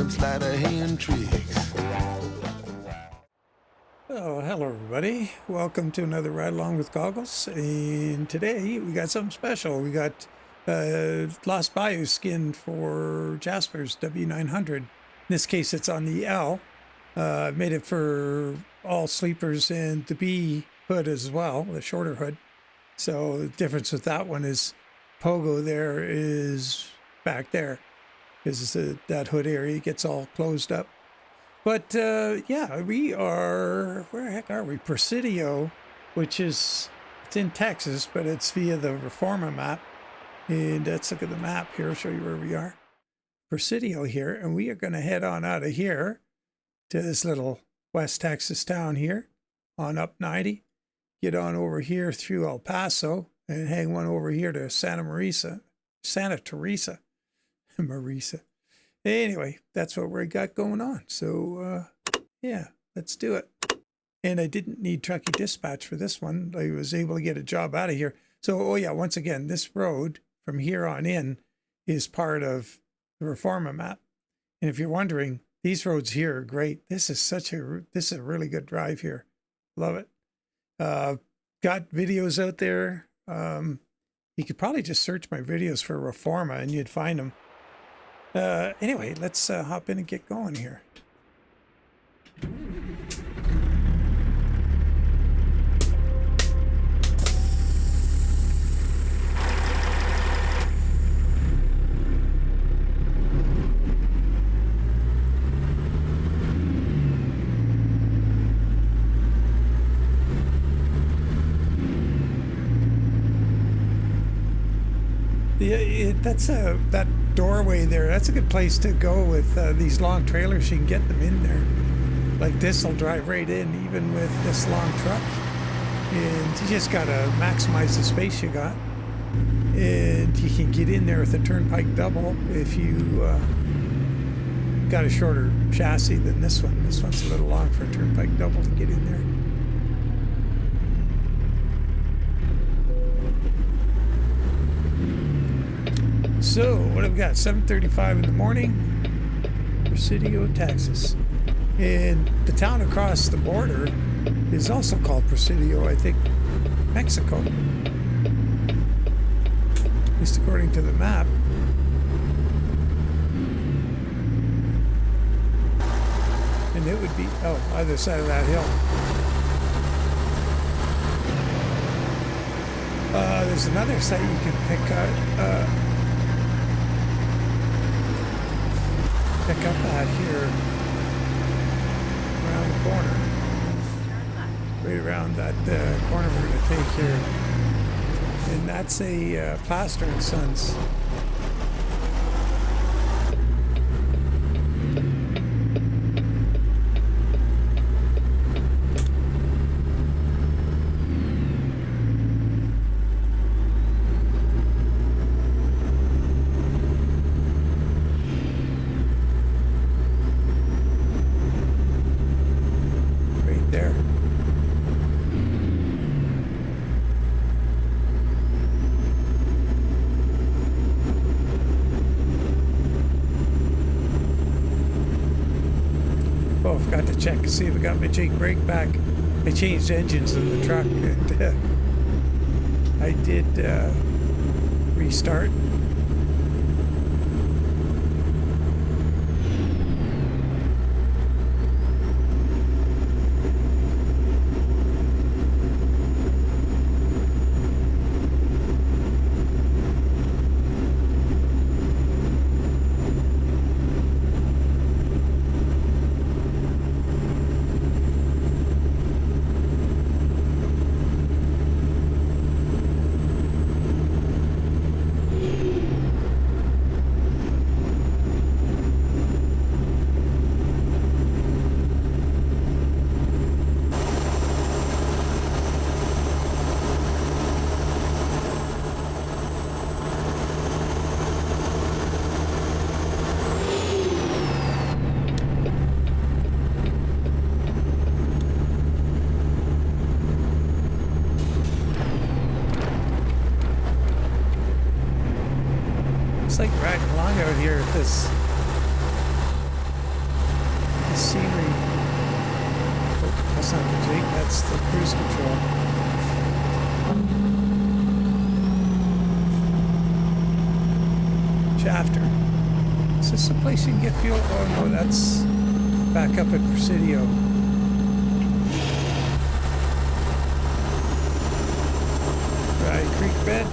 some sleight of hand tricks. Oh, hello everybody. Welcome to another Ride Along with Goggles. And today we got something special. We got Lost Bayou skin for Jaspers W900. In this case, it's on the L. I've made it for all sleepers and the B hood as well, the shorter hood. So the difference with that one is Pogo there is back there, because that hood area gets all closed up. But yeah, we are, where the heck are we? Presidio, which is, it's in Texas, but it's via the Reforma map. And let's look at the map here, I'll show you where we are. Presidio here, and we are going to head on out of here to this little West Texas town here on up 90. Get on over here through El Paso and hang one over here to Santa Teresa. Marisa. Anyway, that's what we got going on. So, yeah, let's do it. And I didn't need Truckee Dispatch for this one. I was able to get a job out of here. So, oh yeah, once again, this road from here on in is part of the Reforma map. And if you're wondering, these roads here are great. This is a really good drive here. Love it. Got videos out there. You could probably just search my videos for Reforma and you'd find them. Anyway, let's hop in and get going here. Yeah, that's that doorway there. That's a good place to go with these long trailers. You can get them in there. Like this will drive right in, even with this long truck. And you just gotta maximize the space you got. And you can get in there with a turnpike double if you got a shorter chassis than this one. This one's a little long for a turnpike double to get in there. So, what have we got? 7:35 in the morning, Presidio, Texas. And the town across the border is also called Presidio, I think, Mexico. At least according to the map. And it would be, oh, either side of that hill. There's another site you can pick up at here around the corner, right around that corner we're going to take here, and that's a Plaster and Sons. Forgot to check to see if I got my Jake brake back. I changed engines in the truck and I did restart. It's like riding along out here with this this a place you can get fuel? Oh no, that's back up at Presidio. Dry creek bed.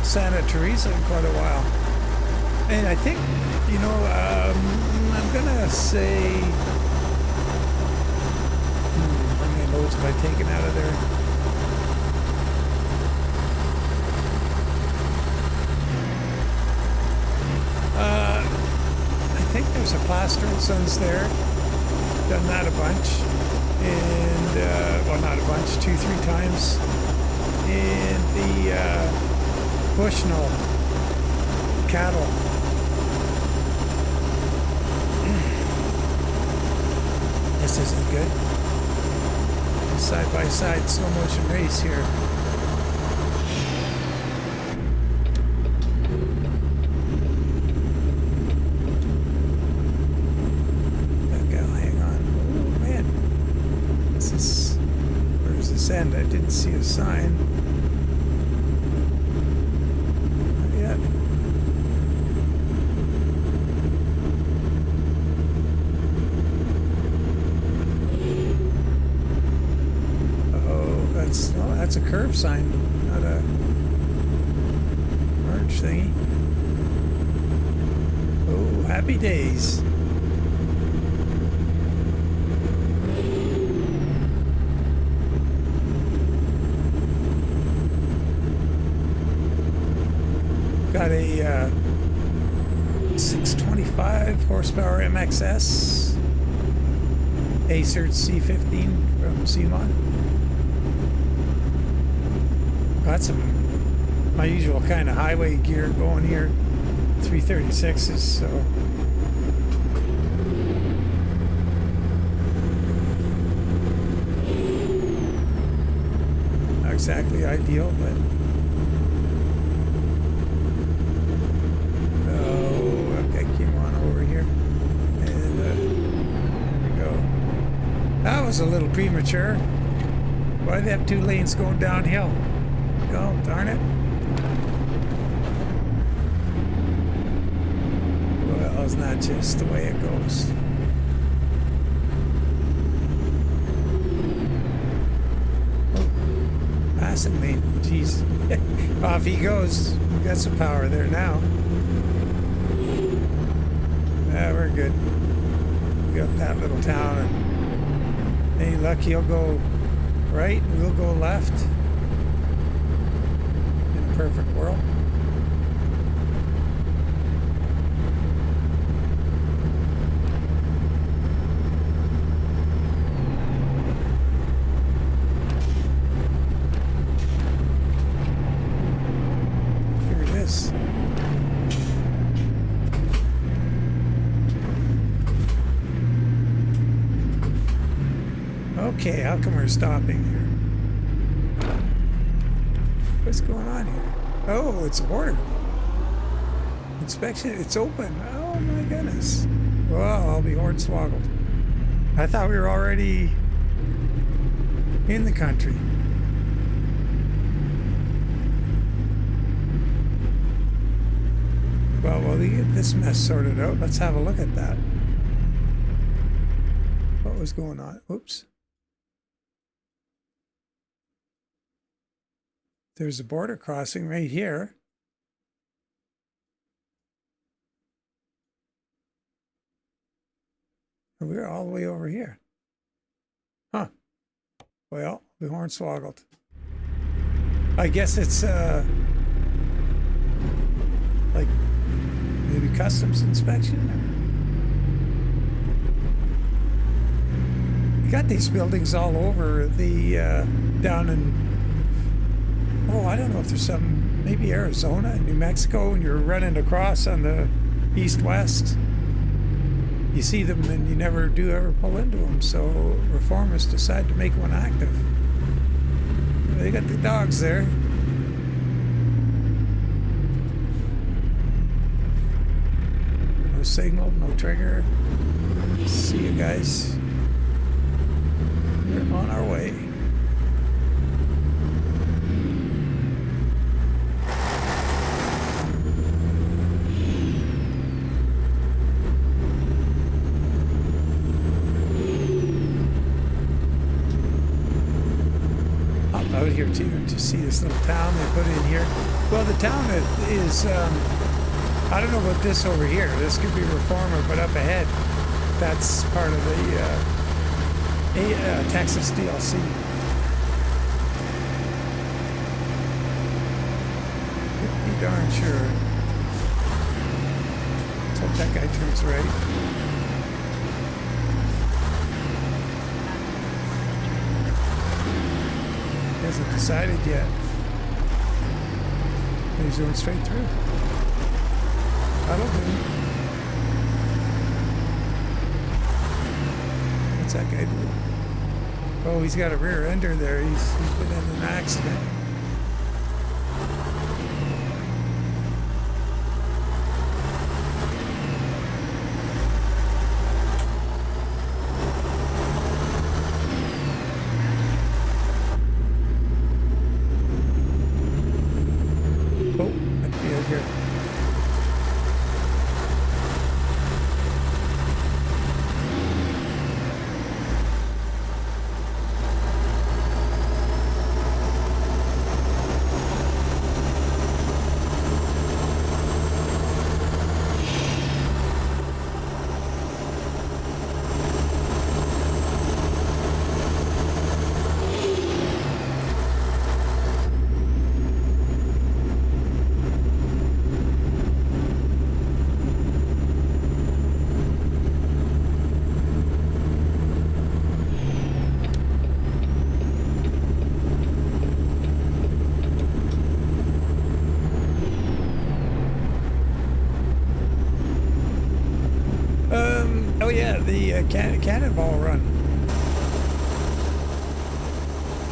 Santa Teresa in quite a while, and I think, you know, I'm gonna say, how many loads have I taken out of there? I think there's a Plaster and Sons there. Done that a bunch, and well, not a bunch, 2-3 times, and the Bushnell cattle. This isn't good. Side-by-side slow motion race here. That gal, hang on. Oh man. This is, where's this end? I didn't see a sign. That's a curb sign, not a merge thingy. Oh, happy days. Got a 625 horsepower MXS Acer C15 from CMON. Got some my usual kind of highway gear going here, 336s, so not exactly ideal, but okay, came on over here, and there we go. That was a little premature. Why do they have 2 lanes going downhill? Oh, darn it. Well, it's not just the way it goes. Oh, passing lane. Jeez. Off he goes. We got some power there now. Yeah, we're good. We got that little town, and any luck he'll go right and we'll go left. Perfect world. Here it is. Okay, how come we're stopping here? What's going on here? Oh, it's a border. Inspection, it's open. Oh my goodness. Well, I'll be hornswoggled. I thought we were already in the country. Well, we'll get this mess sorted out. Let's have a look at that. What was going on? Oops. There's a border crossing right here. And we're all the way over here. Huh. Well, we hornswoggled. I guess it's like maybe customs inspection. You got these buildings all over the down in I don't know if there's some, maybe Arizona and New Mexico, and you're running across on the east-west. You see them and you never do ever pull into them, so reformers decide to make one active. They got the dogs there. No signal, no trigger. See you guys. We're on our way. Out here too to see this little town they put in here. Well, the town is I don't know about this over here. This could be Reformer, but up ahead, that's part of the Texas DLC. Pretty darn sure. Let's hope that guy turns right. Hasn't decided yet. He's going straight through. That'll do. What's that guy doing? Oh, he's got a rear ender there. He's been in an accident. Oh yeah, the cannonball run.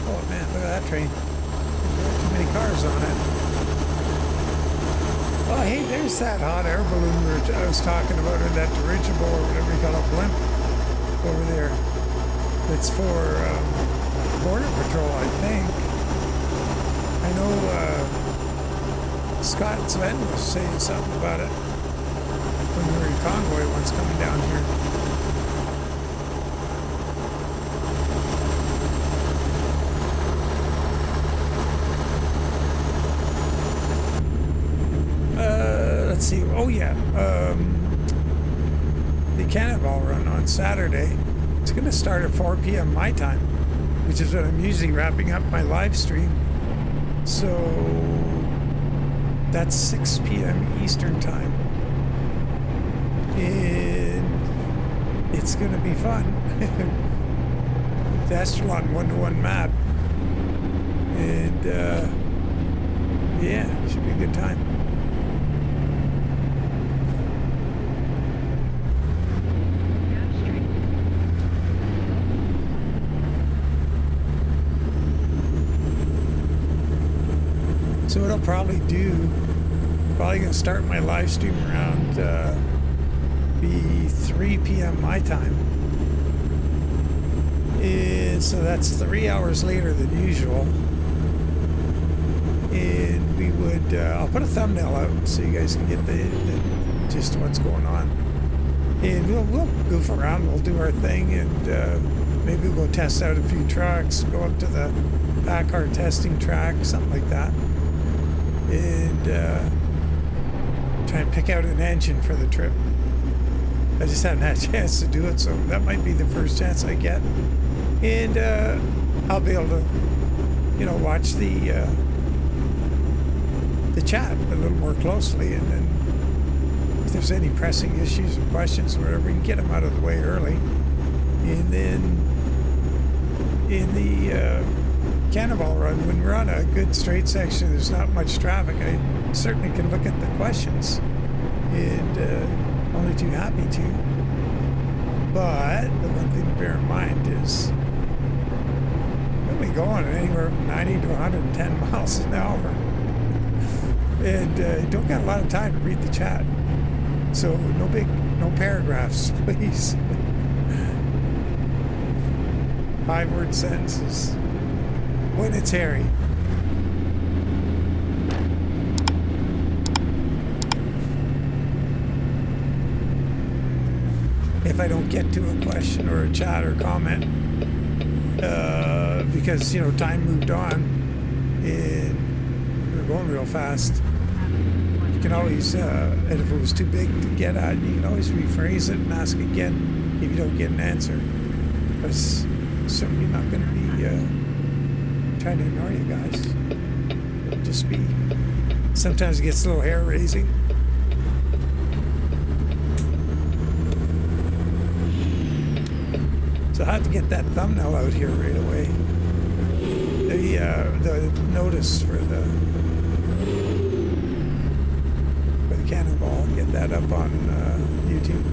Oh man, look at that train. Too many cars on it. Oh hey, there's that hot air balloon I was talking about, or that dirigible, or whatever you call it, blimp over there. It's for Border Patrol, I think. I know Scott Sven was saying something about it when we were in convoy once coming down here. Let's see. Oh yeah, the cannonball run on Saturday. It's going to start at 4 p.m. my time, which is when I'm usually wrapping up my live stream. So that's 6 p.m. Eastern time. And it's going to be fun. The Astronaut 1-to-1 map. And yeah, it should be a good time. So what I'll probably do, probably going to start my live stream around be 3 p.m. my time. And so that's 3 hours later than usual. And we would, I'll put a thumbnail out so you guys can get the gist of what's going on. And we'll goof around, we'll do our thing, and maybe we'll go test out a few trucks, go up to the backcar testing track, something like that. And try and pick out an engine for the trip. I just haven't had a chance to do it, so that might be the first chance I get. And I'll be able to, watch the chat a little more closely, and then if there's any pressing issues or questions or whatever, we can get them out of the way early. And then in the cannonball run, when we're on a good straight section, there's not much traffic, I certainly can look at the questions, and only too happy to. But the one thing to bear in mind is we'll be going anywhere from 90 to 110 miles an hour, and don't got a lot of time to read the chat, so no paragraphs, please. 5-word sentences when it's hairy. If I don't get to a question or a chat or comment, because, you know, time moved on and we're going real fast, you can always, and if it was too big to get at, you can always rephrase it and ask again if you don't get an answer. But it's certainly not going to be trying to ignore you guys. It'll just be, sometimes it gets a little hair raising. So I have to get that thumbnail out here right away. The notice for the cannonball. Get that up on YouTube.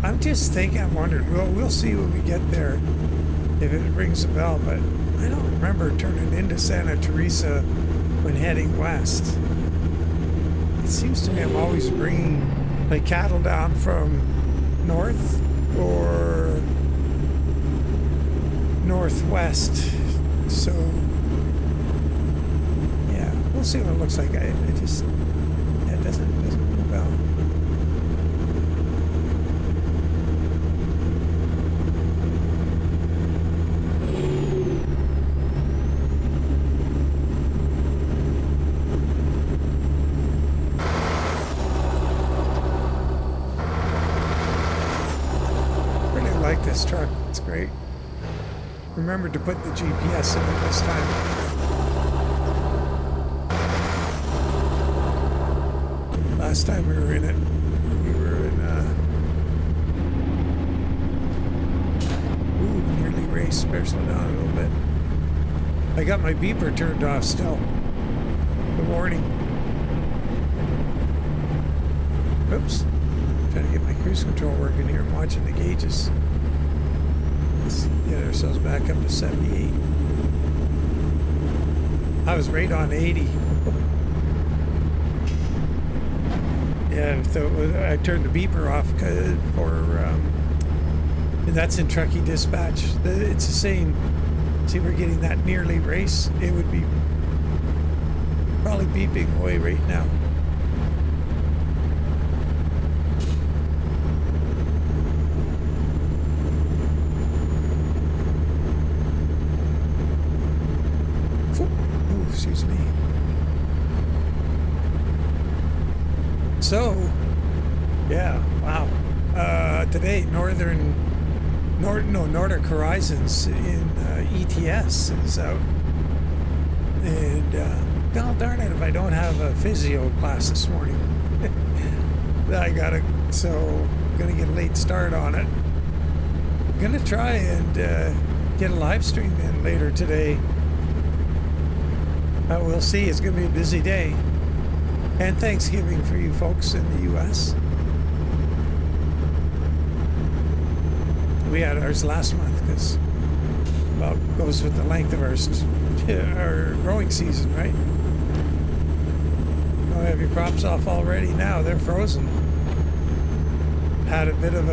I'm just thinking, I'm wondering, we'll see when we get there, if it rings a bell, but I don't remember turning into Santa Teresa when heading west. It seems to me I'm always bringing like cattle down from north or northwest, so yeah, we'll see what it looks like. It just, yeah, it doesn't ring a bell. This truck, it's great. Remember to put the GPS in it this time. Last time we were in it, we were in nearly raced. Better slow down a little bit. I got my beeper turned off still. The warning. Oops. Trying to get my cruise control working here. I'm watching the gauges. Let's get ourselves back up to 78. I was right on 80. Yeah, I turned the beeper off and that's in Truckee Dispatch. It's the same. See, we're getting that nearly race. It would be probably beeping away right now. Excuse me. So, yeah, wow. Today, Nordic Horizons in ETS is out. And, God darn it, if I don't have a physio class this morning. I'm gonna get a late start on it. I'm gonna try and get a live stream in later today. We'll see. It's going to be a busy day. And Thanksgiving for you folks in the U.S. We had ours last month because, well, it goes with the length of our growing season, right? Oh, have your crops off already? Now they're frozen. Had a bit of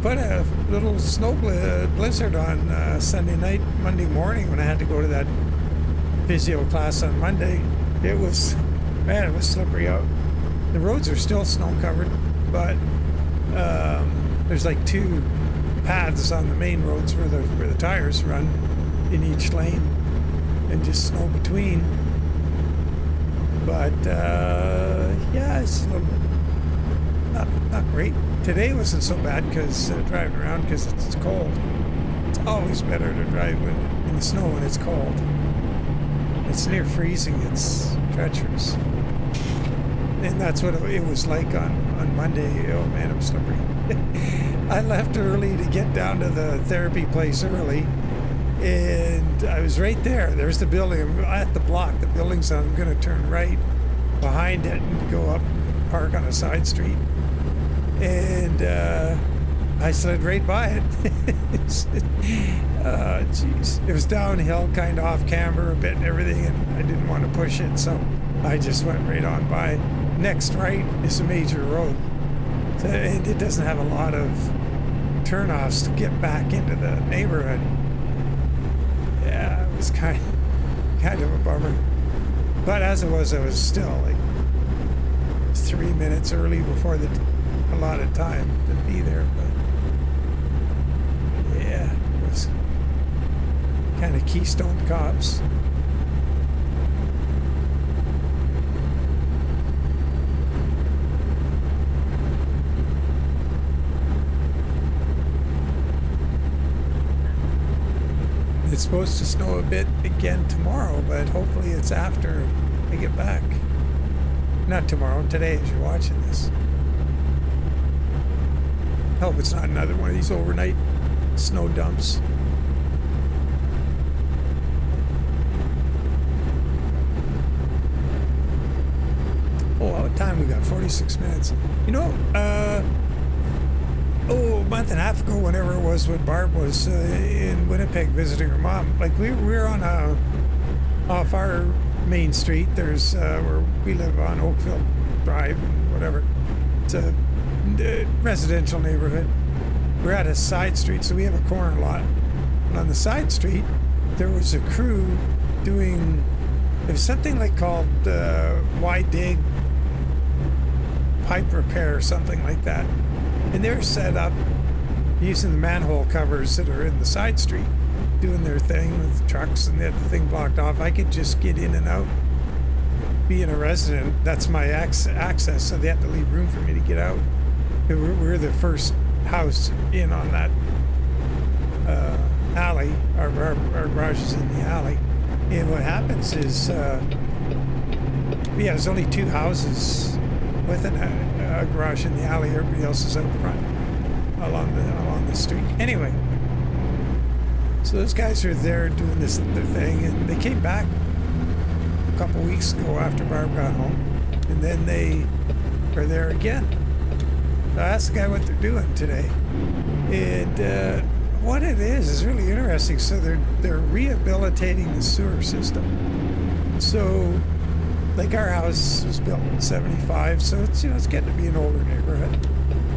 quite a little snow blizzard on Sunday night, Monday morning when I had to go to that physio class on Monday. It was slippery out. The roads are still snow covered, but there's like 2 paths on the main roads where the tires run in each lane, and just snow between. But yeah, it's a not great. Today wasn't so bad because driving around because it's cold. It's always better to drive in the snow when it's cold. It's near freezing. It's treacherous. And that's what it was like on Monday. Oh man, I'm slippery. I left early to get down to the therapy place early. And I was right there. There's the building. I'm at the block. The building's on. I'm going to turn right behind it and go up, park on a side street. And I slid right by it. Jeez. It was downhill, kind of off camber a bit and everything, and I didn't want to push it, so I just went right on by. Next right is a major road. So it doesn't have a lot of turnoffs to get back into the neighborhood. Yeah, it was kind of a bummer. But as it was, I was still like 3 minutes early before the allotted time to be there. But yeah, it was kind of Keystone Cops. It's supposed to snow a bit again tomorrow, but hopefully it's after I get back. Not tomorrow, today as you're watching this. Hope it's not another one of these overnight snow dumps. Oh, what time we got? 46 minutes. You know, a month and a half ago, whenever it was, when Barb was in Winnipeg visiting her mom, like we were on off our main street. There's where we live on Oakville Drive, whatever. It's a residential neighborhood. We're at a side street, so we have a corner lot. And on the side street, there was a crew doing, it was something like called wide dig pipe repair or something like that. And they're set up using the manhole covers that are in the side street, doing their thing with trucks, and they had the thing blocked off. I could just get in and out. Being a resident, that's my access, so they had to leave room for me to get out. We're the first house in on that alley. Our garage is in the alley. And what happens is, there's only 2 houses with a garage in the alley. Everybody else is out front along the street. Anyway, so those guys are there doing their thing, and they came back a couple weeks ago after Barb got home, and then they are there again. So I asked the guy what they're doing today, and what it is really interesting. So they're rehabilitating the sewer system. So, like, our house was built in '75, so it's it's getting to be an older neighborhood,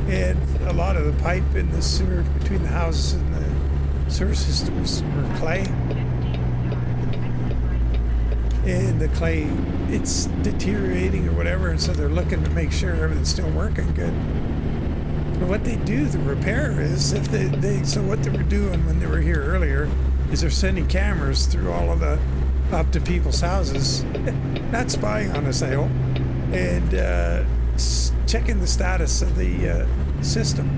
and a lot of the pipe in the sewer between the houses and the sewer systems were clay, and the clay, it's deteriorating or whatever, and so they're looking to make sure everything's still working good. But what they do, the repair is, if so what they were doing when they were here earlier is they're sending cameras through all of the up to people's houses, not spying on us, I hope, and checking the status of the system.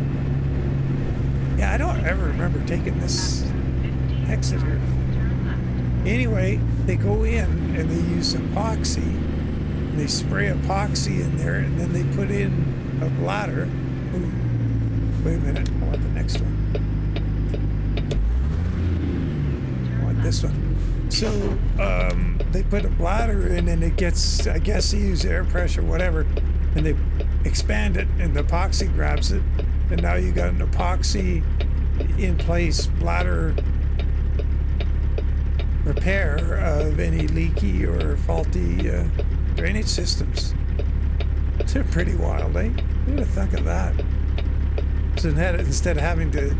Yeah, I don't ever remember taking this exit here. Anyway, they go in and they use epoxy. And they spray epoxy in there, and then they put in a bladder. Ooh, wait a minute, I want the next one. I want this one. So they put a bladder in, and it gets, I guess they use air pressure, whatever, and they expand it, and the epoxy grabs it, and now you got an epoxy in place bladder repair of any leaky or faulty drainage systems. They're pretty wild, eh? Who would have thunk of that? So instead of having to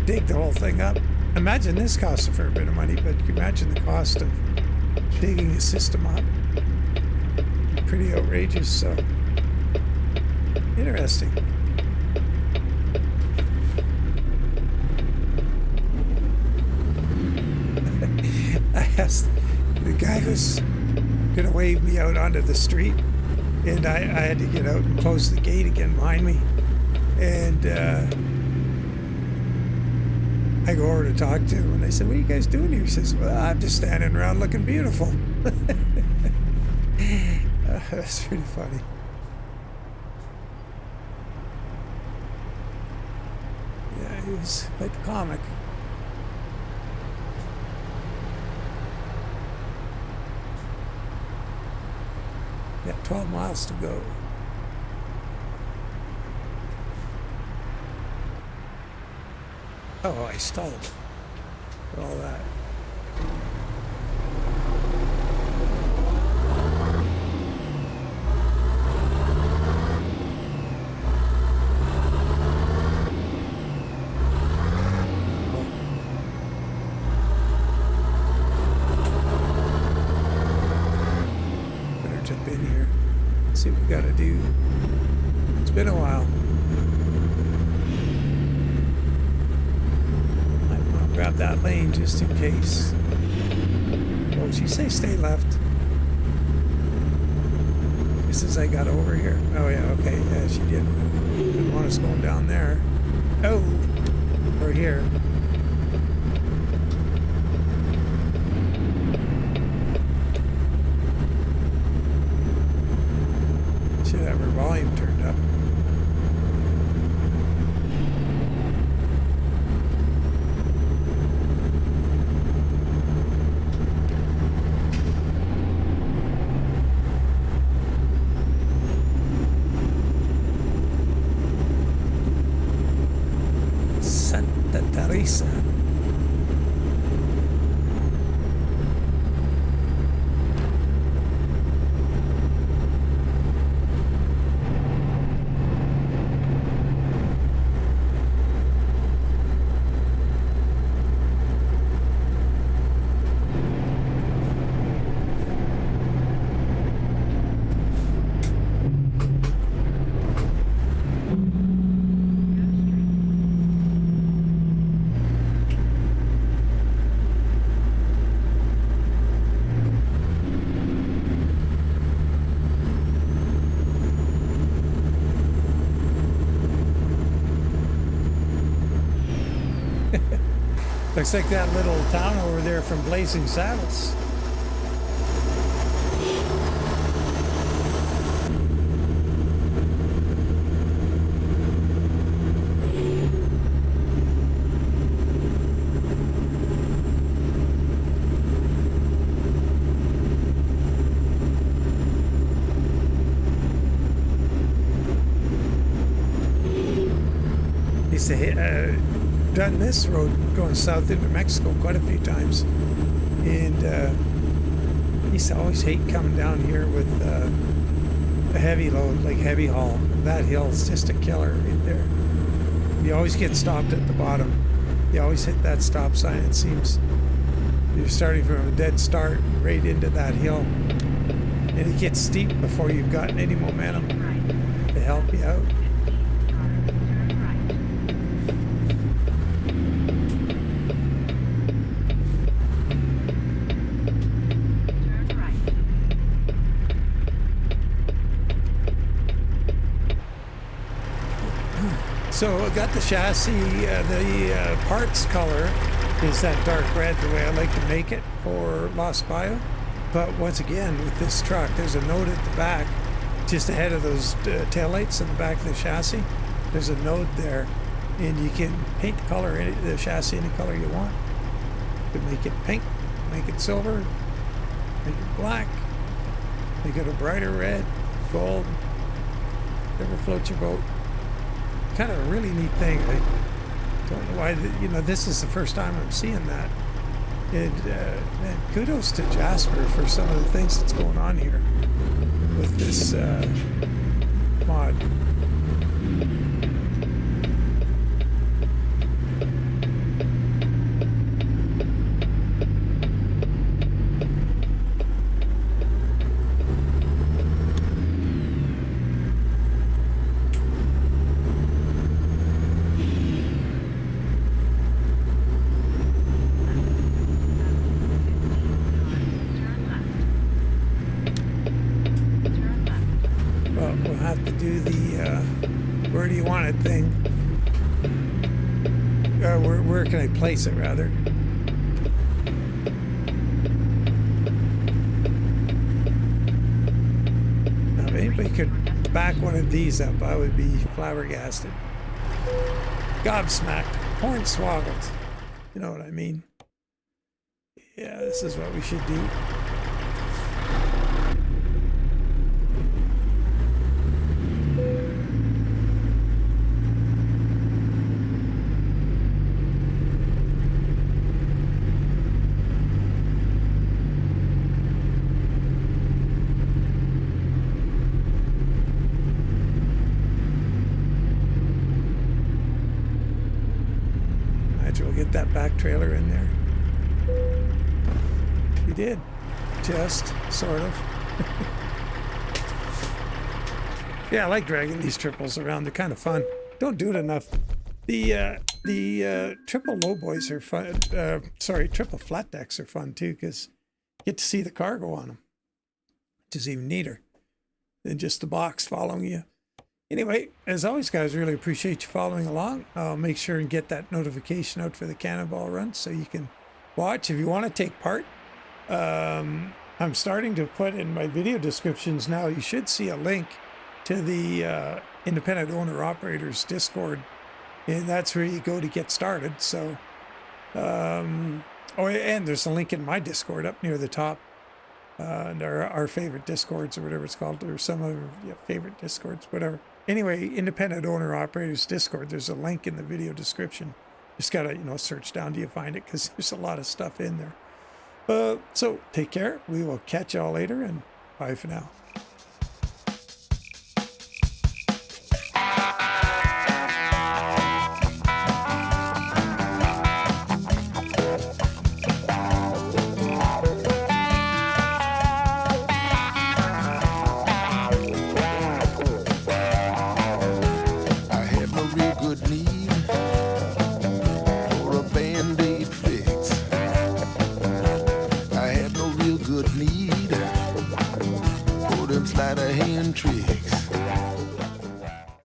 dig the whole thing up, imagine this costs a fair bit of money, but you can imagine the cost of digging a system up. Pretty outrageous, so interesting. I asked the guy who's gonna wave me out onto the street, And I had to get out and close the gate again behind me. And I go over to talk to him, and I said, "What are you guys doing here?" He says, "Well, I'm just standing around looking beautiful." That's pretty funny. Yeah, he was quite the comic. Yeah, 12 miles to go. Oh, I stalled for all that. Better jump in here, see what we gotta do. It's been a while. Grab that lane just in case. Oh, did she say stay left? Just as I got over here. Oh yeah, okay, yeah, she did. Didn't want us going down there. Oh, or here. Should have her volume turned up. Santa Teresa. Looks like that little town over there from Blazing Saddles. Used to hit, done this road going south into Mexico quite a few times, and used to always hate coming down here with a heavy load, like heavy haul. That hill's just a killer right there. You always get stopped at the bottom. You always hit that stop sign. It seems you're starting from a dead start right into that hill, and it gets steep before you've gotten any momentum to help you out. So I got the chassis, the parts color is that dark red, the way I like to make it for Lost Bayou. But once again, with this truck, there's a note at the back, just ahead of those taillights in the back of the chassis. There's a note there, and you can paint the color, the chassis any color you want. You can make it pink, make it silver, make it black, make it a brighter red, gold, whatever floats your boat. Kind of a really neat thing. I don't know why, this is the first time I'm seeing that. And man, kudos to Jasper for some of the things that's going on here with this mod. where can I place it, rather? Now, if anybody could back one of these up, I would be flabbergasted. Gobsmacked. Hornswoggled. You know what I mean? Yeah, this is what we should do. We'll get that back trailer in there. We did. Just sort of. Yeah, I like dragging these triples around. They're kind of fun. Don't do it enough. The triple low boys are fun. Sorry, triple flat decks are fun too, because you get to see the cargo on them, which is even neater than just the box following you. Anyway, as always, guys, really appreciate you following along. Make sure and get that notification out for the Cannonball run so you can watch. If you want to take part, I'm starting to put in my video descriptions now. You should see a link to the Independent Owner Operators Discord, and that's where you go to get started. So, and there's a link in my Discord up near the top. And our favorite Discords, or whatever it's called, or some of your favorite Discords, whatever. Anyway, Independent Owner Operators Discord, there's a link in the video description. Just gotta, search down till you find it, because there's a lot of stuff in there. So take care. We will catch y'all later, and bye for now. Sleight of hand tricks.